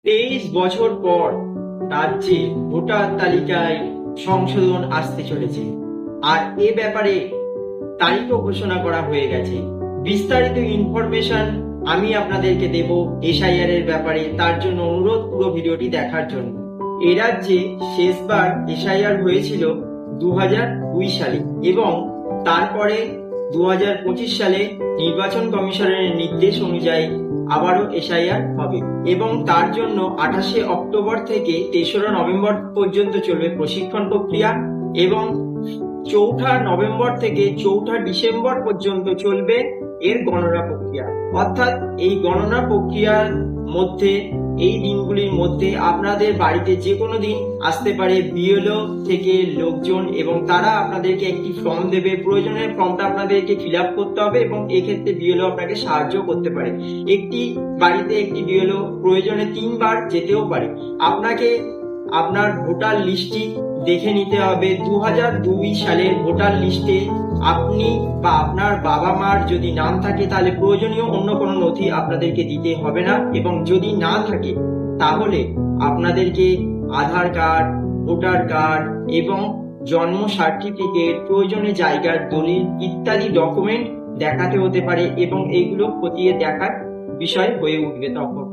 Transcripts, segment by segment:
23 বছর পর রাজ্যে ভোটার তালিকায় সংশোধন আসতে চলেছে, আর এ ব্যাপারে তারিখও ঘোষণা করা হয়ে গেছে। বিস্তারিত ইনফরমেশন আমি আপনাদেরকে দেব এসআইআর এর ব্যাপারে। তার জন্য অনুরোধ পুরো ভিডিওটি দেখার জন্য। এ রাজ্যে শেষবার এসআইআর হয়েছিল 2002 সালে এবং তারপরে 2025 সালে নির্বাচন কমিশনের নির্দেশ অনুযায়ী আবারও এসআইআর হবে এবং তার জন্য 28শে অক্টোবর থেকে 3রা নভেম্বর পর্যন্ত চলবে প্রশিক্ষণ প্রক্রিয়া এবং 4ঠা নভেম্বর থেকে 4ঠা ডিসেম্বর পর্যন্ত চলবে এর গণনা প্রক্রিয়া। অর্থাৎ এই গণনা প্রক্রিয়ার মধ্যে, এই দিনগুলির মধ্যে আপনাদের বাড়িতে যে কোনো দিন আসতে পারে বিএলও থেকে লোকজন এবং তারা আপনাদেরকে একটি ফর্ম দেবে। প্রয়োজনে ফর্মটা আপনাদেরকে ফিল আপ করতে হবে এবং এক্ষেত্রে বিএলও আপনাকে সাহায্য করতে পারে। একটি বাড়িতে একটি বিএলও প্রয়োজনে 3 বার যেতেও পারে। আপনাকে আপনার ভোটার লিস্টটি দেখে নিতে হবে। 2002 সালের ভোটার লিস্টে আপনি বা আপনার বাবা মার যদি নাম থাকে তাহলে প্রয়োজনীয় অন্য কোনো নথি আপনাদেরকে দিতে হবে না, এবং যদি না থাকে তাহলে আপনাদেরকে আধার কার্ড, ভোটার কার্ড এবং জন্ম সার্টিফিকেট, প্রয়োজনে জায়গার দলিল ইত্যাদি ডকুমেন্ট দেখাতে হতে পারে এবং এইগুলো খতিয়ে দেখার বিষয় হয়ে উঠবে তখন।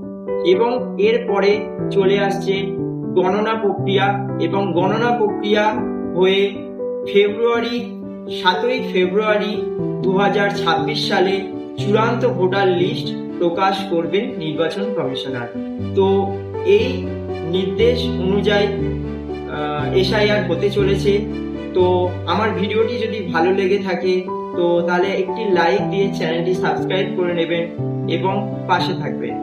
এবং এরপরে চলে আসছে গণনা প্রক্রিয়া, এবং গণনা প্রক্রিয়া হয়ে 7ই ফেব্রুয়ারি 2026 সালে চূড়ান্ত ভোটার লিস্ট প্রকাশ করবে নির্বাচন কমিশনার। তো এই নির্দেশ অনুযায়ী এসআইআর হতে চলেছে। তো আমার ভিডিওটি যদি ভালো লেগে থাকে তো তাহলে একটি লাইক দিয়ে চ্যানেলটি সাবস্ক্রাইব করে নেবেন এবং পাশে থাকবেন।